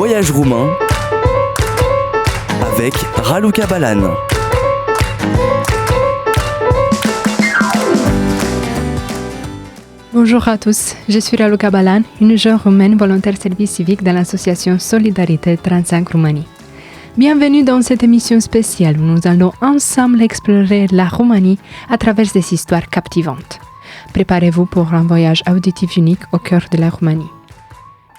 voyage roumain avec Raluca Balan. Bonjour à tous, je suis Raluca Balan, une jeune roumaine volontaire service civique dans l'association Solidarité 35 Roumanie. Bienvenue dans cette émission spéciale où nous allons ensemble explorer la Roumanie à travers des histoires captivantes. Préparez-vous pour un voyage auditif unique au cœur de la Roumanie.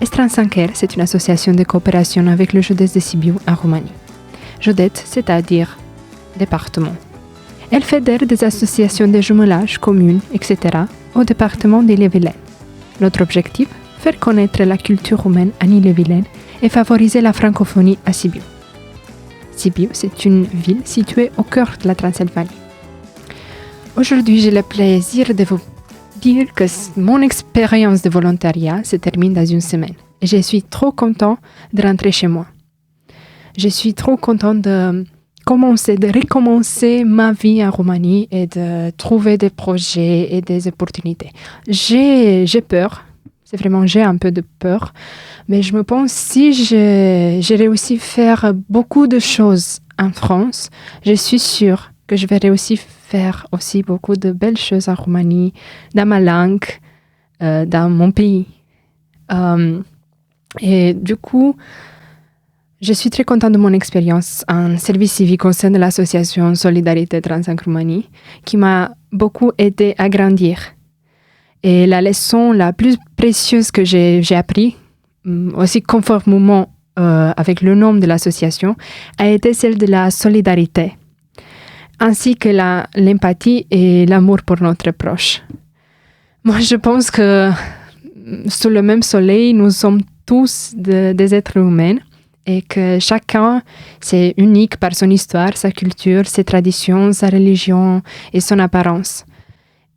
Estransanker, c'est une association de coopération avec le județ de Sibiu en Roumanie. Județ, c'est-à-dire département. Elle fédère des associations de jumelage, communes, etc. au département d'Ille-et-Vilaine. Notre objectif, faire connaître la culture roumaine en Ille-et-Vilaine et favoriser la francophonie à Sibiu. Sibiu, c'est une ville située au cœur de la Transylvanie. Aujourd'hui, j'ai le plaisir de vous dire que mon expérience de volontariat se termine dans une semaine et je suis trop content de rentrer chez moi. Je suis trop content de recommencer ma vie en Roumanie et de trouver des projets et des opportunités. J'ai peur, c'est vraiment j'ai un peu de peur, mais je me pense si j'ai réussi à faire beaucoup de choses en France, je suis sûre que je vais réussir à faire aussi beaucoup de belles choses en Roumanie, dans ma langue, dans mon pays. Et du coup, je suis très contente de mon expérience en service civique au sein de l'association Solidarité 35 Roumanie, qui m'a beaucoup aidé à grandir. Et la leçon la plus précieuse que j'ai appris, aussi conformément avec le nom de l'association, a été celle de la solidarité, ainsi que l'empathie et l'amour pour notre proche. Moi, je pense que sous le même soleil, nous sommes tous des êtres humains et que chacun, c'est unique par son histoire, sa culture, ses traditions, sa religion et son apparence.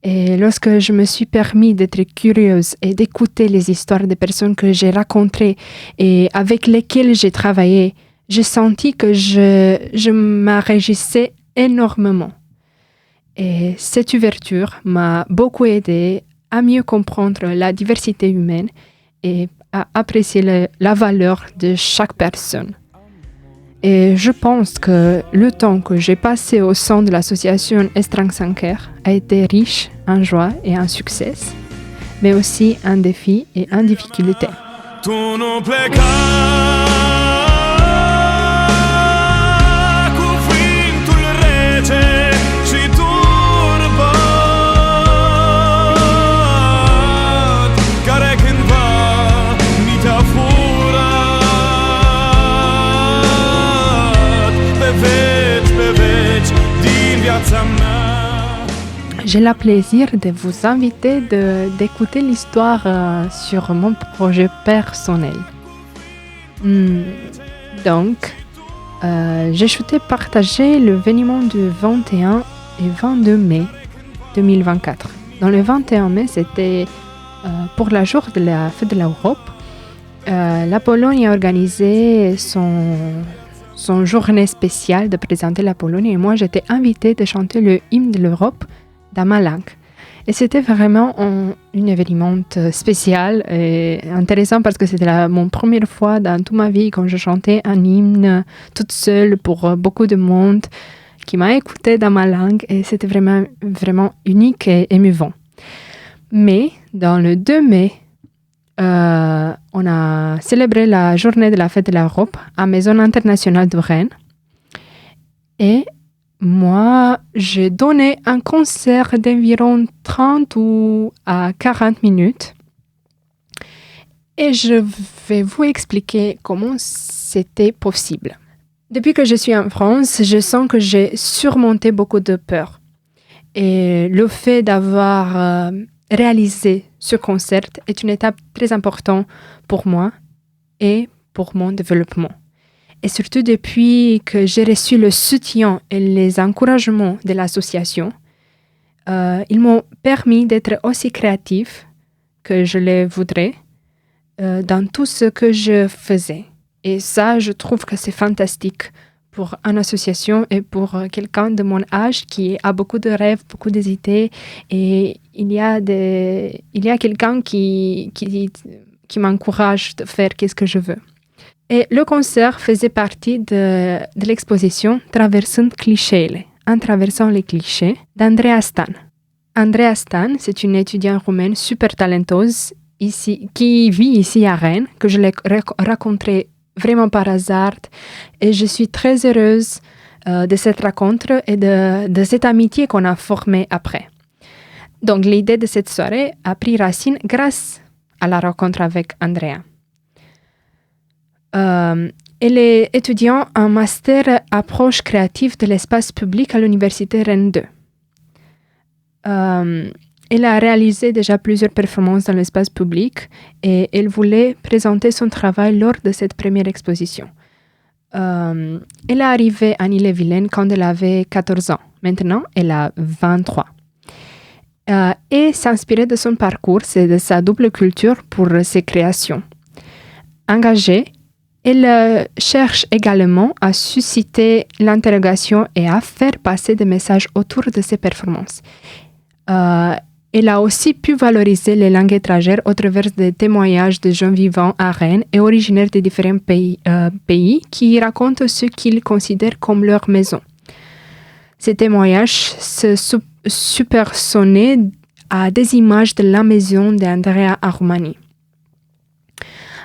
Et lorsque je me suis permis d'être curieuse et d'écouter les histoires des personnes que j'ai rencontrées et avec lesquelles j'ai travaillé, j'ai senti que je m'enrichissais énormément. Et cette ouverture m'a beaucoup aidée à mieux comprendre la diversité humaine et à apprécier la valeur de chaque personne. Et je pense que le temps que j'ai passé au sein de l'association Estransanker a été riche en joie et en succès, mais aussi en défis et en difficultés. J'ai le plaisir de vous inviter d'écouter l'histoire sur mon projet personnel. Donc, j'ai souhaité partager l'événement du 21 et 22 mai 2024. Dans le 21 mai, c'était pour la jour de la fête de l'Europe. La Pologne a organisé son journée spéciale de présenter la Pologne et moi, j'étais invitée de chanter le hymne de l'Europe dans ma langue. Et c'était vraiment un événement spécial et intéressant parce que c'était mon première fois dans toute ma vie quand je chantais un hymne toute seule pour beaucoup de monde qui m'a écouté dans ma langue et c'était vraiment, vraiment unique et émouvant. Mais dans le 2 mai, on a célébré la journée de la fête de l'Europe à Maison internationale de Rennes et moi, j'ai donné un concert d'environ 30 ou à 40 minutes et je vais vous expliquer comment c'était possible. Depuis que je suis en France, je sens que j'ai surmonté beaucoup de peur. Et le fait d'avoir réalisé ce concert est une étape très importante pour moi et pour mon développement. Et surtout depuis que j'ai reçu le soutien et les encouragements de l'association, ils m'ont permis d'être aussi créatif que je le voudrais dans tout ce que je faisais. Et ça, je trouve que c'est fantastique pour une association et pour quelqu'un de mon âge qui a beaucoup de rêves, beaucoup d'idées. Et il y a quelqu'un qui m'encourage de faire ce que je veux. Et le concert faisait partie de l'exposition Traversând clișeele, en traversant les clichés, d'Andreea Stan. Andreea Stan, c'est une étudiante roumaine super talentueuse qui vit ici à Rennes, que je l'ai rencontrée vraiment par hasard. Et je suis très heureuse de cette rencontre et de cette amitié qu'on a formée après. Donc, l'idée de cette soirée a pris racine grâce à la rencontre avec Andreea. Elle est étudiante en master approche créative de l'espace public à l'université Rennes 2. Elle a réalisé déjà plusieurs performances dans l'espace public et elle voulait présenter son travail lors de cette première exposition. Elle est arrivée à Ille-et-Vilaine quand elle avait 14 ans. Maintenant, elle a 23. Et s'inspirer de son parcours et de sa double culture pour ses créations. Engagée, elle cherche également à susciter l'interrogation et à faire passer des messages autour de ses performances. Elle a aussi pu valoriser les langues étrangères au travers des témoignages de gens vivant à Rennes et originaires de différents pays qui racontent ce qu'ils considèrent comme leur maison. Ces témoignages se superposaient à des images de la maison d'Andreea à Roumanie.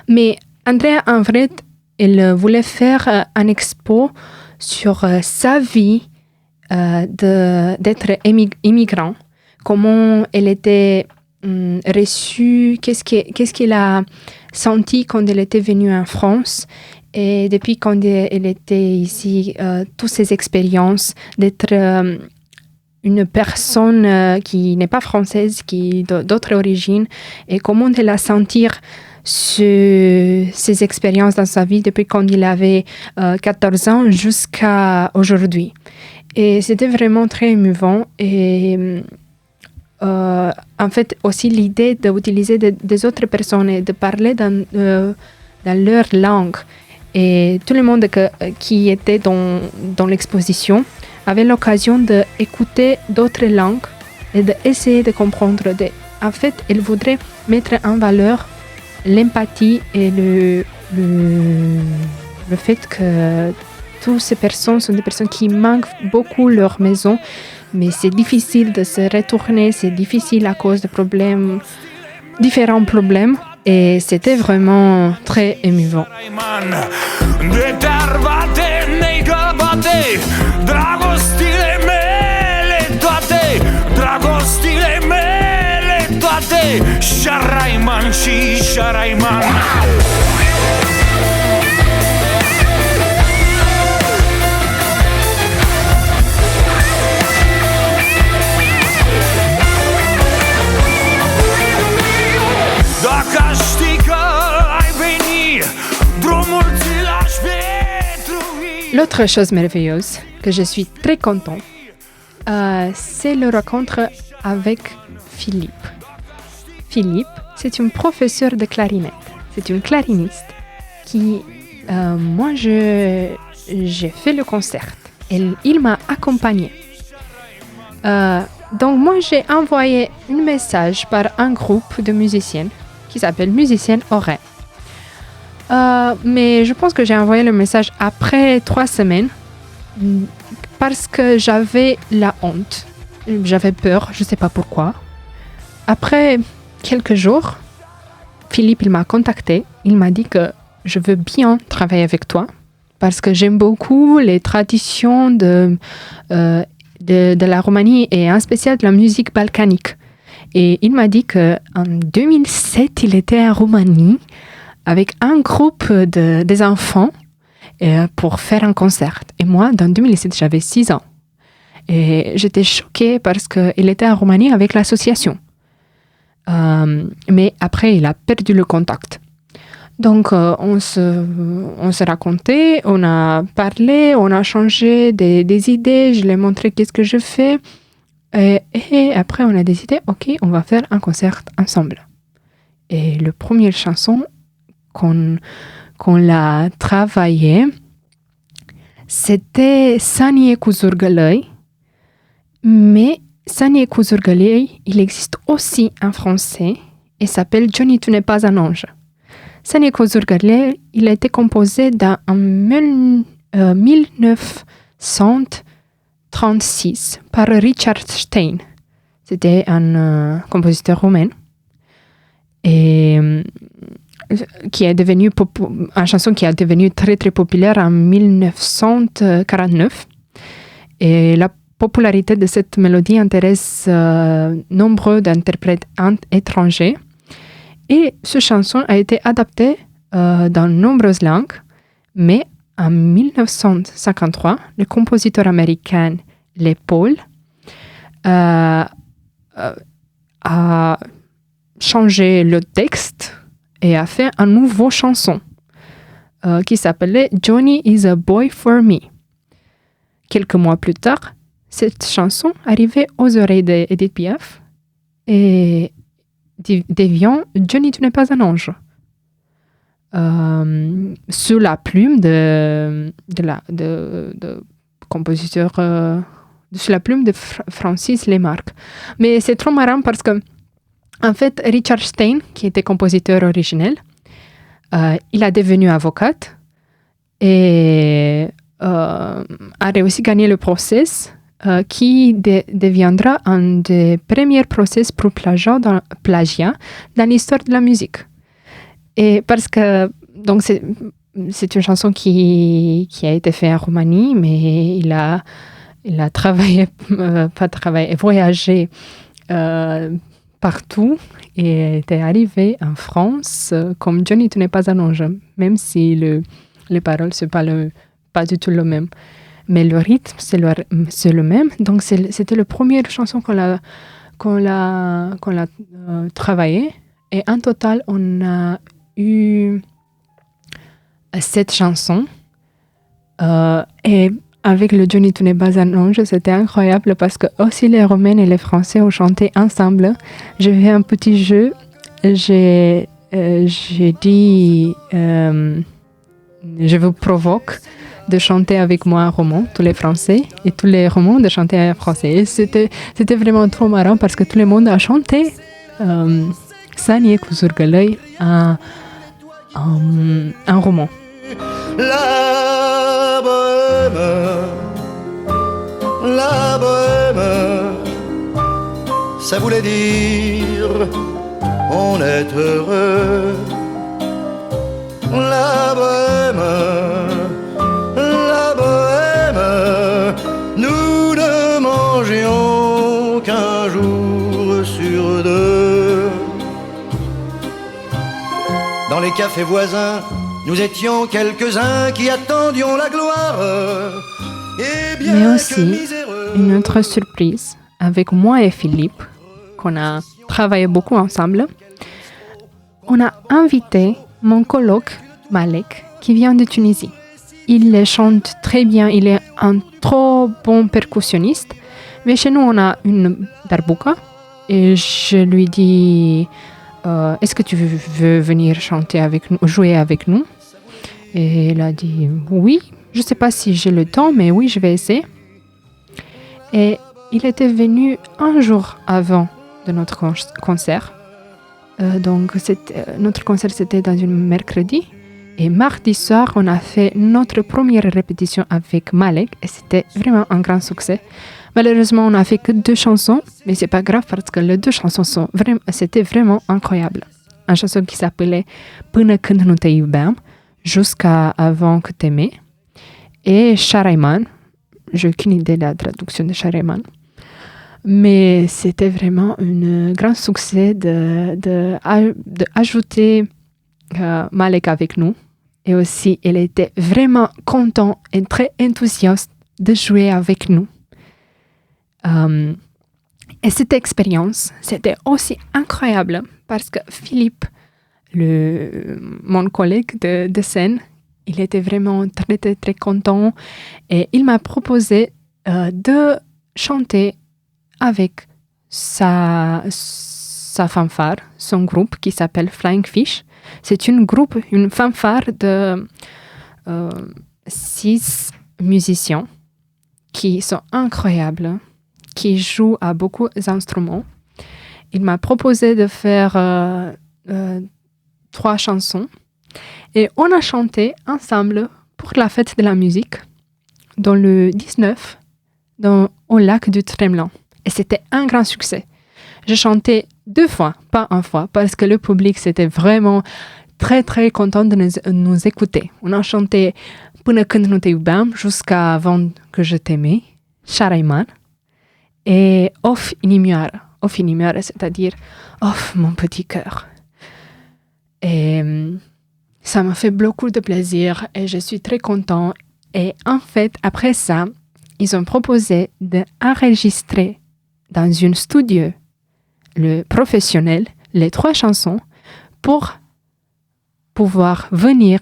Mais Andreea, en vrai, elle voulait faire un expo sur sa vie d'être immigrant, comment elle était reçue, qu'est-ce qu'elle a senti quand elle était venue en France et depuis quand elle était ici, toutes ces expériences d'être une personne qui n'est pas française, qui d'autres origines, et comment elle a senti ces expériences dans sa vie depuis quand il avait 14 ans jusqu'à aujourd'hui. Et c'était vraiment très émouvant. Et en fait, aussi l'idée d'utiliser des autres personnes et de parler dans leur langue. Et tout le monde qui était dans l'exposition avait l'occasion d'écouter d'autres langues et d'essayer de comprendre. En fait, elle voudrait mettre en valeur l'empathie et le fait que toutes ces personnes sont des personnes qui manquent beaucoup leur maison, mais c'est difficile de se retourner, c'est difficile à cause de différents problèmes, et c'était vraiment très émouvant. L'autre chose merveilleuse que je suis très contente, c'est la rencontre avec Philippe. Philippe, c'est un professeur de clarinette. C'est une clariniste qui, moi, j'ai fait le concert. Il m'a accompagnée. Donc, moi, j'ai envoyé un message par un groupe de musiciennes qui s'appelle Musiciennes Oreilles. Mais je pense que j'ai envoyé le message après 3 semaines parce que j'avais la honte. J'avais peur, je ne sais pas pourquoi. Après quelques jours, Philippe, il m'a contacté. Il m'a dit que je veux bien travailler avec toi parce que j'aime beaucoup les traditions de la Roumanie et en spécial de la musique balkanique. Et il m'a dit qu'en 2007, il était en Roumanie avec un groupe des enfants pour faire un concert. Et moi, dans 2007, j'avais 6 ans. Et j'étais choquée parce qu'il était en Roumanie avec l'association. Mais après, il a perdu le contact. Donc, on se racontait, on a parlé, on a changé des idées, je lui ai montré qu'est-ce que je fais. Et après, on a décidé, OK, on va faire un concert ensemble. Et la première chanson qu'on l'a travaillée, c'était Sanie cu Zurgălăi, mais Sanie cu Zurgălăi, il existe aussi en français et s'appelle Johnny, tu n'es pas un ange. Saneko Zurgale, il a été composé en 1936 par Richard Stein. C'était un compositeur roumain et qui est devenu une chanson qui est devenue très très populaire en 1949. Et la popularité de cette mélodie intéresse nombreux d'interprètes étrangers. Et cette chanson a été adaptée dans de nombreuses langues, mais en 1953, le compositeur américain Les Paul a changé le texte et a fait une nouvelle chanson qui s'appelait Johnny is a Boy for Me. Quelques mois plus tard, cette chanson arrivait aux oreilles d'Edith Piaf et devient Johnny, tu n'es pas un ange. Sous la plume de compositeur, sous la plume de Francis Lemarque. Mais c'est trop marrant parce que, en fait, Richard Stein, qui était compositeur originel, il a devenu avocat et a réussi à gagner le procès qui deviendra un des premiers procès pour plagiat dans l'histoire de la musique. Et parce que donc c'est une chanson qui a été faite en Roumanie, mais il a travaillé, voyagé partout et était arrivé en France comme Johnny, tu n'es pas un ange, même si les paroles c'est pas du tout le même. Mais le rythme, c'est le même. Donc, c'était la première chanson qu'on a travaillée. Et en total, on a eu 7 chansons. Et avec le Johnny, tu n'es pas un ange, c'était incroyable parce que aussi les Roumains et les Français ont chanté ensemble. J'ai fait un petit jeu. J'ai dit, je vous provoque de chanter avec moi un roman, tous les Français, et tous les romans de chanter en français. Et c'était vraiment trop marrant parce que tout le monde a chanté Saneko Zurgale, un roman. La bohème, ça voulait dire on est heureux. La bohème, nous ne mangions qu'un jour sur 2. Dans les cafés voisins, nous étions quelques-uns qui attendions la gloire. Et bien mais aussi, une autre surprise, avec moi et Philippe, qu'on a travaillé beaucoup ensemble, on a invité mon coloc Malek, qui vient de Tunisie. Il chante très bien, il est un trop bon percussionniste. Mais chez nous, on a une darbouka. Et je lui dis, est-ce que tu veux venir chanter avec nous, jouer avec nous? Et il a dit, oui. Je ne sais pas si j'ai le temps, mais oui, je vais essayer. Et il était venu un jour avant de notre concert. Donc, notre concert, c'était dans un mercredi. Et mardi soir, on a fait notre première répétition avec Malek. Et c'était vraiment un grand succès. Malheureusement, on n'a fait que 2 chansons. Mais c'est pas grave parce que les 2 chansons c'était vraiment incroyable. Une chanson qui s'appelait Până când nu te iubeam, jusqu'à avant que t'aimais. Et Sharaiman. Je n'ai aucune idée de la traduction de Sharaiman. Mais c'était vraiment un grand succès d'ajouter Malek avec nous. Et aussi, il était vraiment content et très enthousiaste de jouer avec nous. Et cette expérience, c'était aussi incroyable parce que Philippe, mon collègue de scène, il était vraiment très, très, très content et il m'a proposé de chanter avec sa fanfare, son groupe qui s'appelle Flying Fish. C'est une fanfare de 6 musiciens qui sont incroyables, qui jouent à beaucoup d'instruments. Il m'a proposé de faire 3 chansons Et on a chanté ensemble pour la fête de la musique dans le 19 au lac du Tremlan. Et c'était un grand succès. Je chantais 2 fois, pas 1 fois, parce que le public c'était vraiment très très content de nous écouter. On a chanté Până când nu te iubeam jusqu'à avant que je t'aimais, Charaiman, et Of inimioară, c'est-à-dire Of mon petit cœur. Et ça m'a fait beaucoup de plaisir et je suis très content. Et en fait, après ça, ils ont proposé d'enregistrer dans une studio le professionnel les 3 chansons pour pouvoir venir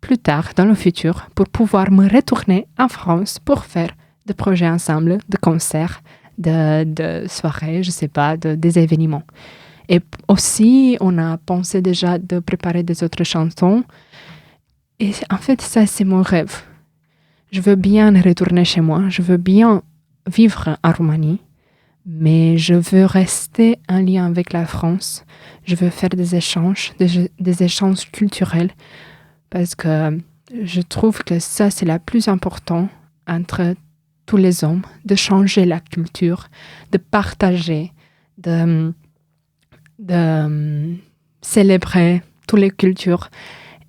plus tard dans le futur pour pouvoir me retourner en France pour faire des projets ensemble, de concerts, de soirées, je sais pas, des événements. Et aussi, on a pensé déjà de préparer des autres chansons. Et en fait, ça, c'est mon rêve. Je veux bien retourner chez moi, je veux bien vivre en Roumanie, mais je veux rester en lien avec la France. Je veux faire des échanges culturels, parce que je trouve que ça, c'est le plus important entre tous les hommes, de changer la culture, de partager, de célébrer toutes les cultures.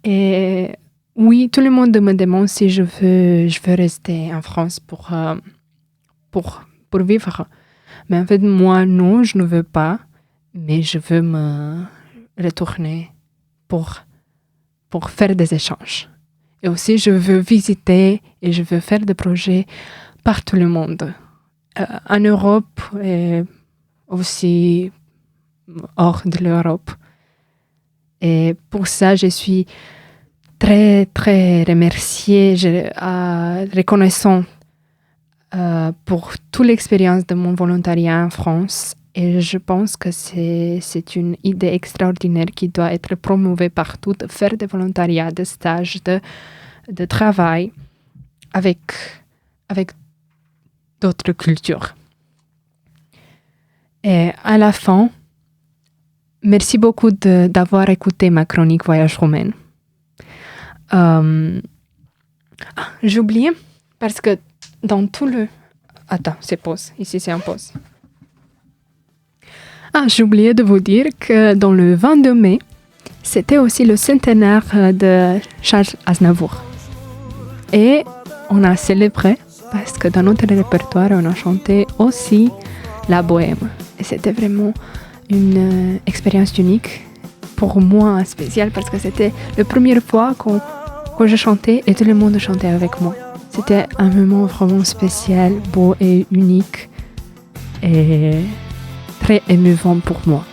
Et oui, tout le monde me demande si je veux rester en France pour vivre. Mais en fait, moi, non, je ne veux pas, mais je veux me retourner pour faire des échanges. Et aussi, je veux visiter et je veux faire des projets partout le monde, en Europe et aussi hors de l'Europe. Et pour ça, je suis très, très remerciée, reconnaissante pour toute l'expérience de mon volontariat en France. Et je pense que c'est une idée extraordinaire qui doit être promouvée partout, de faire des volontariats, des stages, de travail avec d'autres cultures. Et à la fin, merci beaucoup d'avoir écouté ma chronique Voyage roumain. J'ai oublié, parce que dans tout le... Attends, c'est pause. Ici, c'est en pause. J'ai oublié de vous dire que dans le 22 mai, c'était aussi le centenaire de Charles Aznavour. Et on a célébré, parce que dans notre répertoire, on a chanté aussi la bohème. Et c'était vraiment une expérience unique, pour moi spéciale, parce que c'était la première fois que je chantais et tout le monde chantait avec moi. C'était un moment vraiment spécial, beau et unique, et très émouvant pour moi.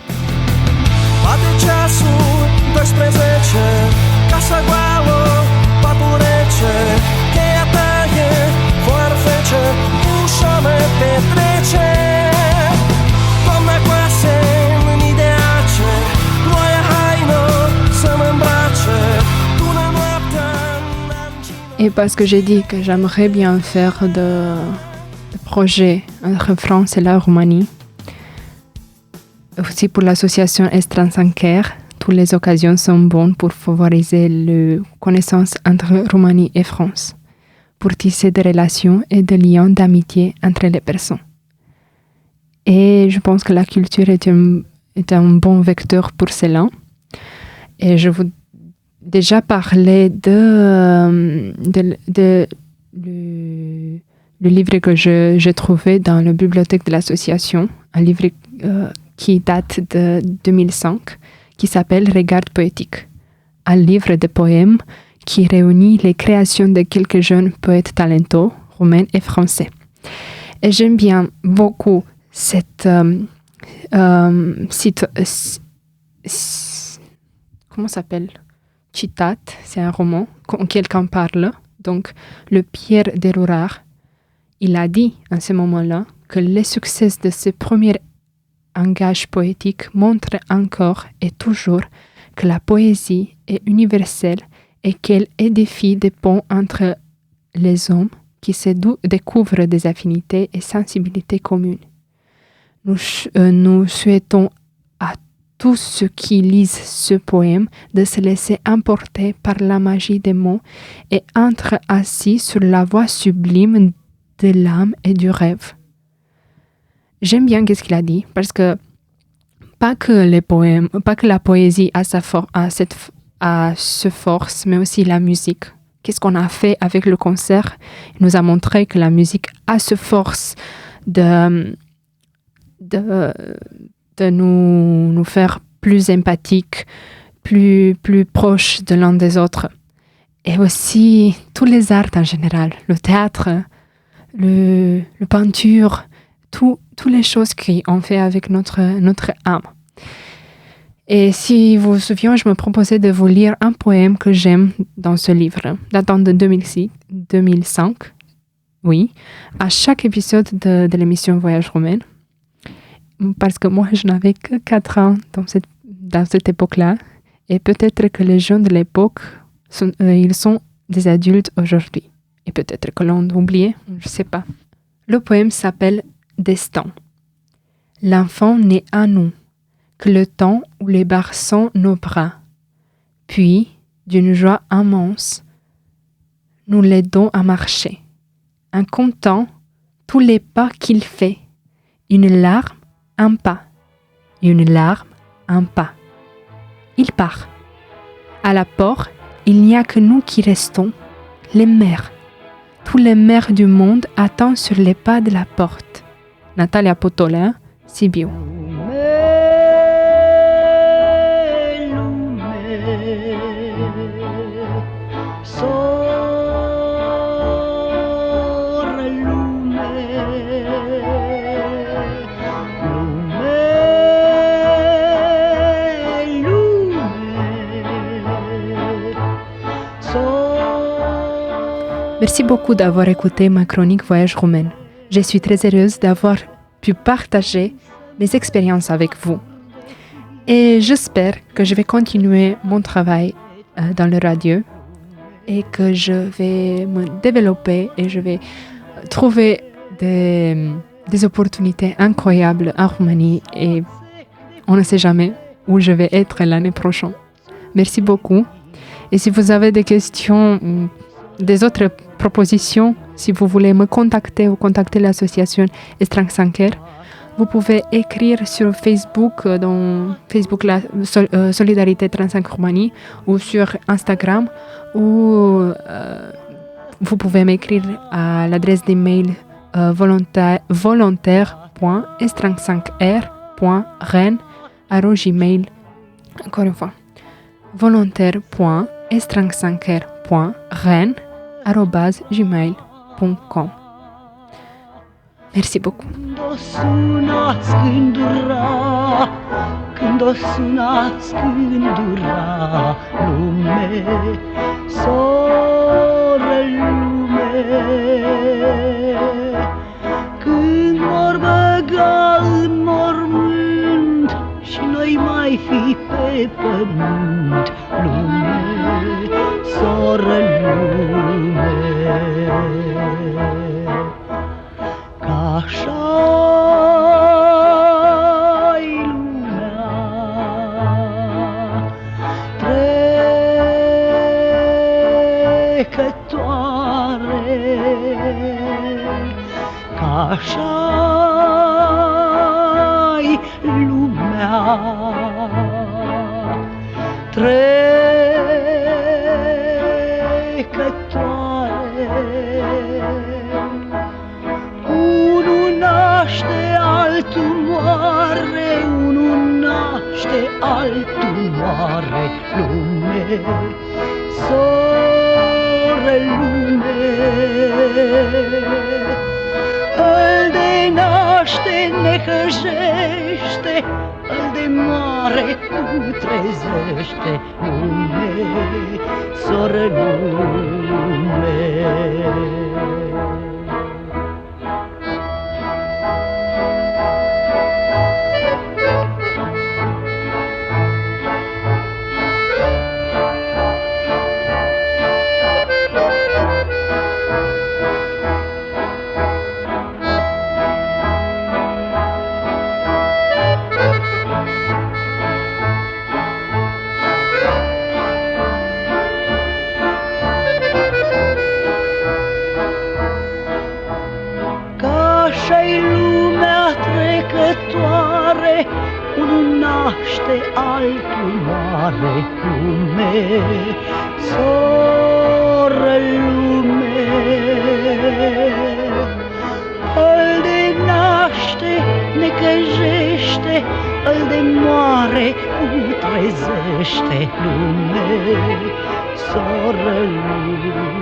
Et parce que j'ai dit que j'aimerais bien faire de projets entre France et la Roumanie, aussi pour l'association Estransanker, toutes les occasions sont bonnes pour favoriser la connaissance entre Roumanie et France, pour tisser des relations et des liens d'amitié entre les personnes. Et je pense que la culture est un bon vecteur pour cela. Et je vous déjà parlé le livre que j'ai trouvé dans la bibliothèque de l'association, un livre qui date de 2005, qui s'appelle Regard poétique, un livre de poèmes qui réunit les créations de quelques jeunes poètes talentueux, roumains et français. Et j'aime bien beaucoup cette comment s'appelle? Citat, c'est un roman quand quelqu'un parle. Donc, le Pierre Derourard, il a dit à ce moment-là que le succès de ce premier engage poétique montre encore et toujours que la poésie est universelle et qu'elle édifie des ponts entre les hommes qui se découvrent des affinités et sensibilités communes. Nous souhaitons à tous ceux qui lisent ce poème de se laisser emporter par la magie des mots et entrent assis sur la voie sublime de l'âme et du rêve. J'aime bien ce qu'il a dit parce que pas que la poésie a ce force, mais aussi la musique. Qu'est-ce qu'on a fait avec le concert? Il nous a montré que la musique a ce force de nous faire plus empathiques, plus proches de l'un des autres. Et aussi tous les arts en général, le théâtre, le peinture, toutes les choses qu'on fait avec notre âme. Et si vous vous souvenez, je me proposais de vous lire un poème que j'aime dans ce livre, datant de 2005. Oui, à chaque épisode de l'émission Voyage Roumain. Parce que moi, je n'avais que 4 ans dans cette époque-là. Et peut-être que les jeunes de l'époque, ils sont des adultes aujourd'hui. Et peut-être que l'on a oublié, je ne sais pas. Le poème s'appelle Destin. L'enfant naît à nous, que le temps où les berçons nos bras. Puis, d'une joie immense, nous l'aidons à marcher. En comptant tous les pas qu'il fait, une larme, un pas, une larme, un pas. Il part. À la porte, il n'y a que nous qui restons, les mères. Tous les mères du monde attendent sur les pas de la porte. Natalia Potolin, Sibiu. Merci beaucoup d'avoir écouté ma chronique Voyage Roumain. Je suis très heureuse d'avoir pu partager mes expériences avec vous. Et j'espère que je vais continuer mon travail dans le radio et que je vais me développer et je vais trouver des opportunités incroyables en Roumanie et on ne sait jamais où je vais être l'année prochaine. Merci beaucoup. Et si vous avez des questions, des autres propositions, si vous voulez me contacter ou contacter l'association Estransanker, vous pouvez écrire sur Facebook, dans Facebook la Solidarité 35 Roumanie, ou sur Instagram, ou vous pouvez m'écrire à l'adresse d'email volontaire.estransanker.ren@gmail. Encore une fois, volontaire.estransanker.ren@gmail.com. Merci beaucoup. Când o sunați gândura lume, soră lume, când vor băga în mormânt și noi mai fi pe pământ, lume, soră lume. Ca așa-i lumea, trecătoare, ca așa-i lumea, trecătoare. Unul naște, altul moare, unul naște, altul moare, lume, soră lume. Îl de naște necăjește, îl de moare putrezește, lume, soră lume. sărbătoare, unul naște, altul moare, lume, soră lume. Îl de naște necăjește, îl de moare putrezește, lume, soră lume.